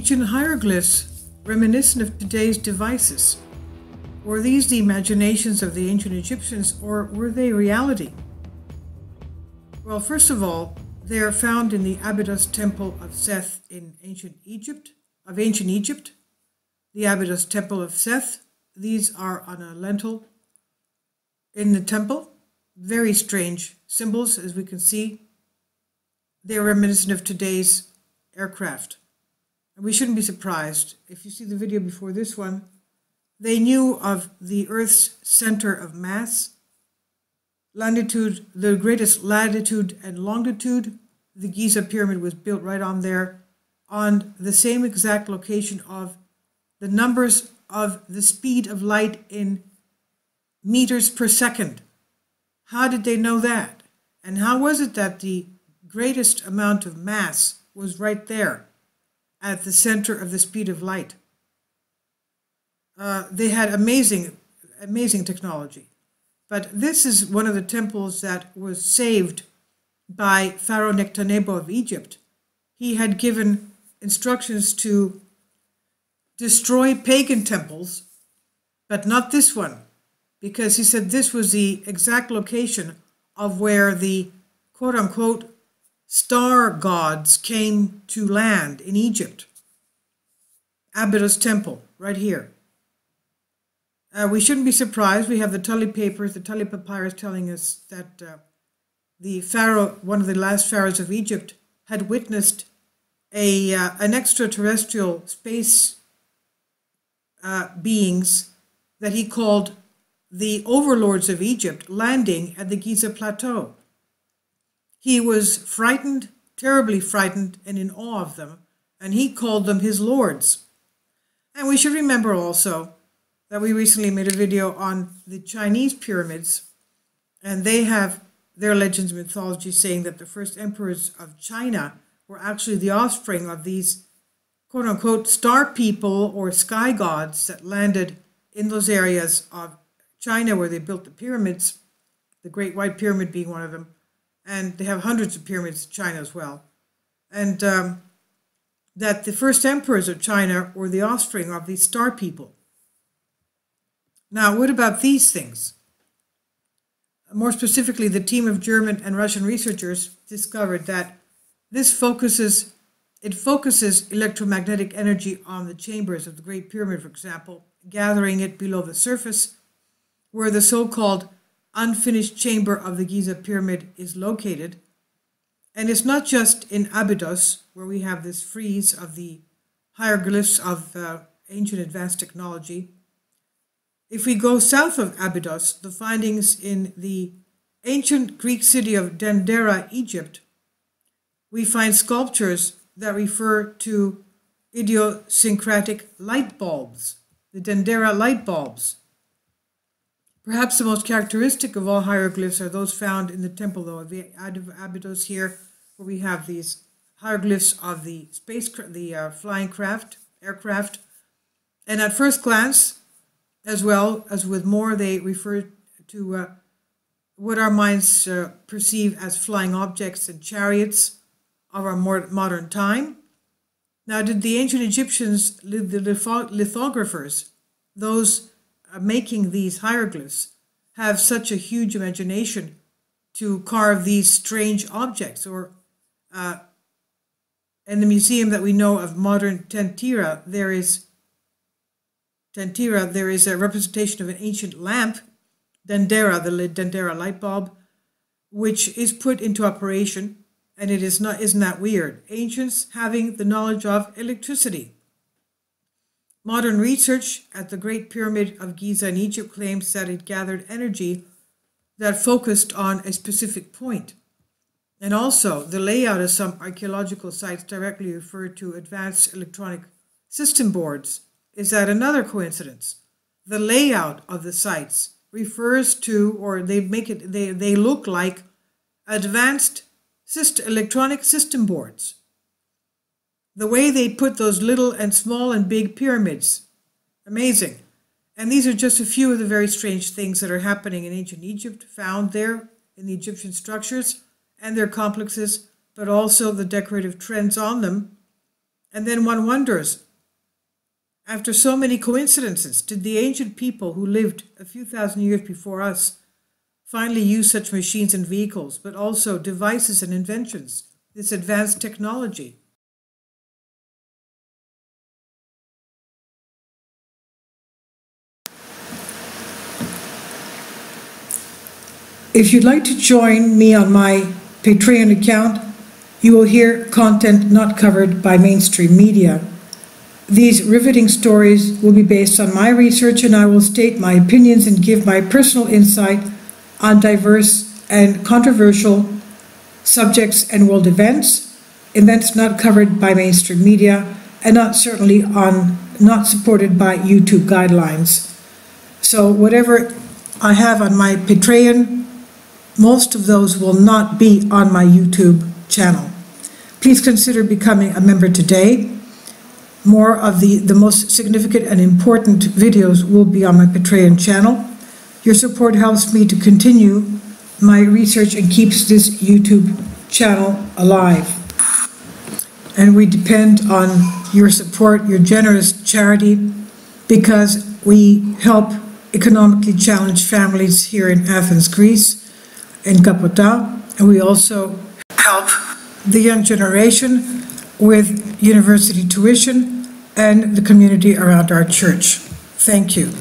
ancient hieroglyphs reminiscent of today's devices? Were these the imaginations of the ancient Egyptians, or were they reality? Well, first of all, they are found in the abydos temple of Seth in ancient Egypt. The abydos temple of Seth. These are on a lintel in the temple. Very strange symbols, as we can see. They're reminiscent of today's aircraft. And we shouldn't be surprised. If you see the video before this one, they knew of the Earth's center of mass, longitude, the greatest latitude and longitude. The Giza pyramid was built right on there, on the same exact location of the numbers of the speed of light in meters per second. How did they know that? And how was it that the greatest amount of mass was right there at the center of the speed of light? They had amazing technology. But this is one of the temples that was saved by Pharaoh Nectanebo of Egypt. He had given instructions to destroy pagan temples, but not this one, because he said this was the exact location of where the quote-unquote star gods came to land in Egypt. Abydos temple, right here. We shouldn't be surprised. We have the Tully papers, the Tully papyrus, telling us that the pharaoh, one of the last pharaohs of Egypt, had witnessed an extraterrestrial space beings that he called the overlords of Egypt landing at the Giza plateau. He was frightened, terribly frightened, and in awe of them, and he called them his lords. And we should remember also that we recently made a video on the Chinese pyramids, and they have their legends and mythology saying that the first emperors of China were actually the offspring of these quote-unquote star people or sky gods that landed in those areas of China where they built the pyramids, the Great White Pyramid being one of them, and they have hundreds of pyramids in China as well. And that the first emperors of China were the offspring of these star people. Now, what about these things? More specifically, the team of German and Russian researchers discovered that this focuses electromagnetic energy on the chambers of the Great Pyramid, for example, gathering it below the surface, where the so-called unfinished chamber of the Giza pyramid is located. And it's not just in Abydos, where we have this frieze of the hieroglyphs of ancient advanced technology. If we go south of Abydos, the findings in the ancient Greek city of Dendera, Egypt, we find sculptures that refer to idiosyncratic light bulbs, the Dendera light bulbs. Perhaps the most characteristic of all hieroglyphs are those found in the temple, though, of the Abydos here, where we have these hieroglyphs of the flying aircraft. And at first glance, as well as with more, they refer to what our minds perceive as flying objects and chariots of our more modern time. Now, did the ancient Egyptians, the lithographers, those making these hieroglyphs, have such a huge imagination to carve these strange objects? Or in the museum that we know of modern Tentira, there is a representation of an ancient lamp, Dendera, the Dendera light bulb, which is put into operation, and isn't that weird? Ancients having the knowledge of electricity. Modern research at the Great Pyramid of Giza in Egypt claims that it gathered energy that focused on a specific point. And also, the layout of some archaeological sites directly refer to advanced electronic system boards. Is that another coincidence? The layout of the sites refers to, or they look like advanced electronic system boards. The way they put those little and small and big pyramids, amazing. And these are just a few of the very strange things that are happening in ancient Egypt, found there in the Egyptian structures and their complexes, but also the decorative trends on them And then one wonders, after so many coincidences, did the ancient people who lived a few thousand years before us finally use such machines and vehicles, but also devices and inventions, this advanced technology? If you'd like to join me on my Patreon account, you will hear content not covered by mainstream media. These riveting stories will be based on my research, and I will state my opinions and give my personal insight on diverse and controversial subjects and world events not covered by mainstream media, and not supported by YouTube guidelines. So whatever I have on my Patreon, most of those will not be on my YouTube channel. Please consider becoming a member today. More of the most significant and important videos will be on my Patreon channel. Your support helps me to continue my research and keeps this YouTube channel alive. And we depend on your support, your generous charity, because we help economically challenged families here in Athens, Greece, in Kapota, and we also help the young generation with university tuition and the community around our church. Thank you.